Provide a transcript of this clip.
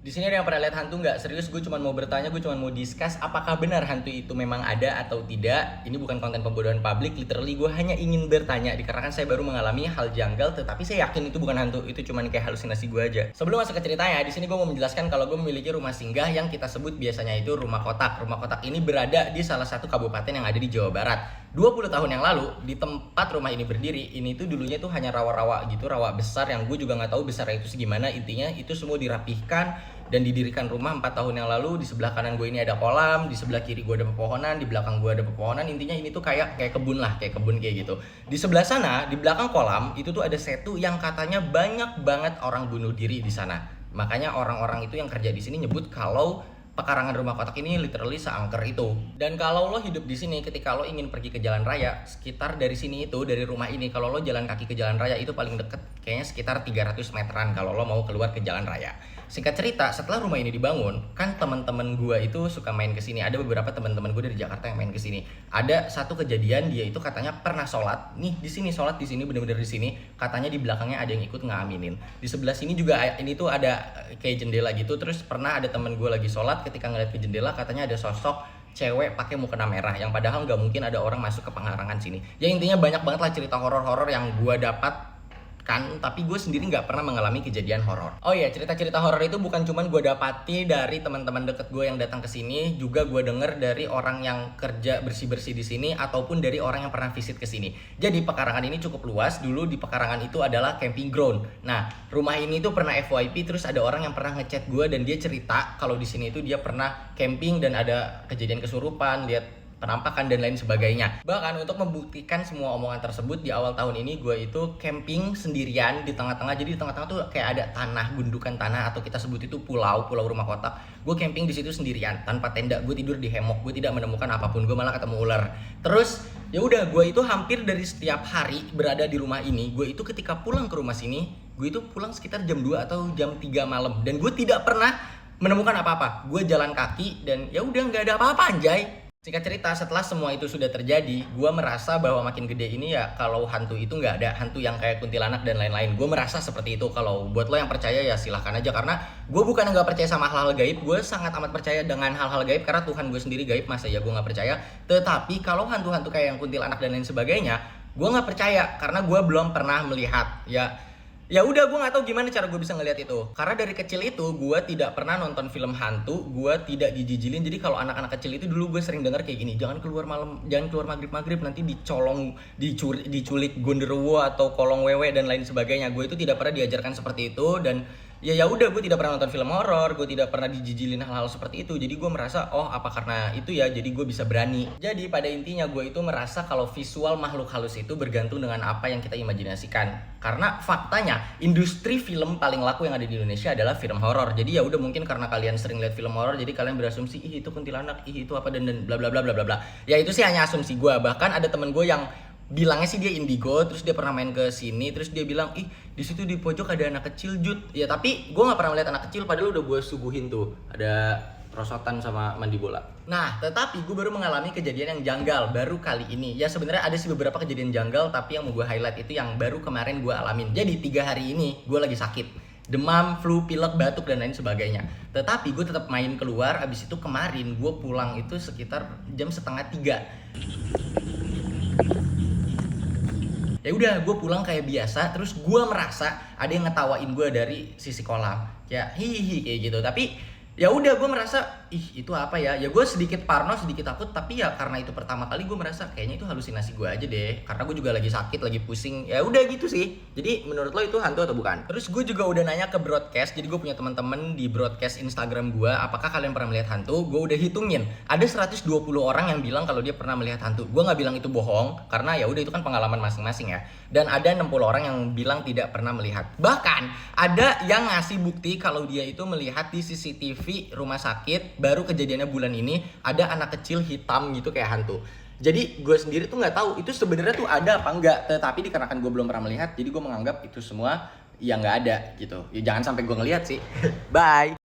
Di sini ada yang pernah lihat hantu nggak? Serius, gue cuma mau bertanya, gue cuma mau discuss apakah benar hantu itu memang ada atau tidak. Ini bukan konten pembodohan publik, literally gue hanya ingin bertanya dikarenakan saya baru mengalami hal janggal, tetapi saya yakin itu bukan hantu, itu cuma kayak halusinasi gue aja. Sebelum masuk ke ceritanya, di sini gue mau menjelaskan kalau gue memiliki rumah singgah yang kita sebut biasanya itu rumah kotak. Rumah kotak ini berada di salah satu kabupaten yang ada di Jawa Barat. 20 tahun yang lalu, di tempat rumah ini berdiri, ini tuh dulunya tuh hanya rawa-rawa gitu, rawa besar yang gue juga nggak tahu besarnya itu segimana. Intinya itu semua dirapihkan dan didirikan rumah 4 tahun yang lalu. Di sebelah kanan gue ini ada kolam, di sebelah kiri gue ada pepohonan, di belakang gue ada pepohonan. Intinya ini tuh kayak kebun lah, kayak kebun kayak gitu. Di sebelah sana, di belakang kolam, itu tuh ada setu yang katanya banyak banget orang bunuh diri di sana. Makanya orang-orang itu yang kerja di sini nyebut kalau pekarangan rumah kotak ini literally seangker itu. Dan kalau lo hidup di sini, ketika lo ingin pergi ke jalan raya, sekitar dari sini itu, dari rumah ini, kalau lo jalan kaki ke jalan raya itu paling deket kayaknya sekitar 300 meteran kalau lo mau keluar ke jalan raya. Singkat cerita, setelah rumah ini dibangun, kan teman-teman gue itu suka main ke sini. Ada beberapa teman-teman gue dari Jakarta yang main ke sini. Ada satu kejadian, dia itu katanya pernah sholat nih di sini, sholat di sini, bener-bener di sini. Katanya di belakangnya ada yang ikut ngaminin. Di sebelah sini juga ini tuh ada kayak jendela gitu. Terus pernah ada teman gue lagi sholat, ketika ngeliat ke jendela katanya ada sosok cewek pakai mukena merah, yang padahal nggak mungkin ada orang masuk ke pengarangan sini. Ya intinya banyak banget lah cerita horor-horor yang gue dapat kan, tapi gue sendiri nggak pernah mengalami kejadian horor. Oh iya, cerita-cerita horor itu bukan cuman gue dapati dari teman-teman deket gue yang datang ke sini, juga gue denger dari orang yang kerja bersih-bersih di sini ataupun dari orang yang pernah visit ke sini. Jadi pekarangan ini cukup luas. Dulu di pekarangan itu adalah camping ground. Nah, rumah ini tuh pernah FYP, terus ada orang yang pernah ngechat gue dan dia cerita kalau di sini itu dia pernah camping dan ada kejadian kesurupan, lihat penampakan dan lain sebagainya. Bahkan untuk membuktikan semua omongan tersebut, di awal tahun ini gue itu camping sendirian di tengah-tengah. Jadi di tengah-tengah tuh kayak ada tanah, gundukan tanah, atau kita sebut itu pulau rumah kotak. Gue camping di situ sendirian tanpa tenda. Gue tidur di hemok. Gue tidak menemukan apapun. Gue malah ketemu ular. Terus ya udah, gue itu hampir dari setiap hari berada di rumah ini. Gue itu ketika pulang ke rumah sini, gue itu pulang sekitar jam 2 atau jam 3 malam, dan gue tidak pernah menemukan apa-apa. Gue jalan kaki dan ya udah nggak ada apa-apa anjay. Singkat cerita, setelah semua itu sudah terjadi, gue merasa bahwa makin gede ini ya kalau hantu itu nggak ada, hantu yang kayak kuntilanak dan lain-lain. Gue merasa seperti itu. Kalau buat lo yang percaya ya silahkan aja, karena gue bukan nggak percaya sama hal-hal gaib. Gue sangat amat percaya dengan hal-hal gaib karena Tuhan gue sendiri gaib, masa ya gue nggak percaya. Tetapi kalau hantu-hantu kayak yang kuntilanak dan lain sebagainya, gue nggak percaya karena gue belum pernah melihat. Ya udah, gue nggak tahu gimana cara gue bisa ngelihat itu. Karena dari kecil itu gue tidak pernah nonton film hantu, gue tidak dijijilin. Jadi kalau anak-anak kecil itu dulu gue sering dengar kayak gini, jangan keluar malam, jangan keluar maghrib nanti dicolong, diculik gonderowo atau kolong wewe dan lain sebagainya. Gue itu tidak pernah diajarkan seperti itu, dan ya udah, gue tidak pernah nonton film horor, gue tidak pernah dijijilin hal-hal seperti itu. Jadi gue merasa, oh apa karena itu ya, jadi gue bisa berani. Jadi pada intinya gue itu merasa kalau visual makhluk halus itu bergantung dengan apa yang kita imajinasikan. Karena faktanya industri film paling laku yang ada di Indonesia adalah film horor. Jadi ya udah, mungkin karena kalian sering lihat film horor, jadi kalian berasumsi ih itu kuntilanak, ih itu apa, dan bla bla bla bla bla bla. Ya itu sih hanya asumsi gue. Bahkan ada temen gue yang bilangnya sih dia indigo, terus dia pernah main ke sini, terus dia bilang ih di situ di pojok ada anak kecil Jud. Ya tapi gue nggak pernah melihat anak kecil, padahal udah gue suguhin tuh ada perosotan sama mandi bola. Nah, tetapi gue baru mengalami kejadian yang janggal baru kali ini. Ya sebenarnya ada sih beberapa kejadian janggal, tapi yang mau gue highlight itu yang baru kemarin gue alamin. Jadi 3 hari ini gue lagi sakit, demam, flu, pilek, batuk dan lain sebagainya. Tetapi gue tetap main keluar. Abis itu kemarin gue pulang itu sekitar jam setengah 3. Ya udah, gue pulang kayak biasa. Terus gue merasa ada yang ngetawain gue dari sisi kolam, ya hihihi kayak gitu. Tapi ya udah, gue merasa ih itu apa ya, ya gue sedikit parno, sedikit takut. Tapi ya karena itu pertama kali, gue merasa kayaknya itu halusinasi gue aja deh, karena gue juga lagi sakit, lagi pusing. Ya udah gitu sih. Jadi menurut lo itu hantu atau bukan? Terus gue juga udah nanya ke broadcast. Jadi gue punya teman-teman di broadcast Instagram gue, apakah kalian pernah melihat hantu? Gue udah hitungin, ada 120 orang yang bilang kalau dia pernah melihat hantu. Gue nggak bilang itu bohong, karena ya udah itu kan pengalaman masing-masing ya. Dan ada 60 orang yang bilang tidak pernah melihat. Bahkan ada yang ngasih bukti kalau dia itu melihat di CCTV rumah sakit, baru kejadiannya bulan ini, ada anak kecil hitam gitu kayak hantu. Jadi gue sendiri tuh nggak tahu itu sebenarnya tuh ada apa enggak, tetapi dikarenakan gue belum pernah melihat, jadi gue menganggap itu semua ya nggak ada gitu. Ya jangan sampai gue ngelihat sih. Bye.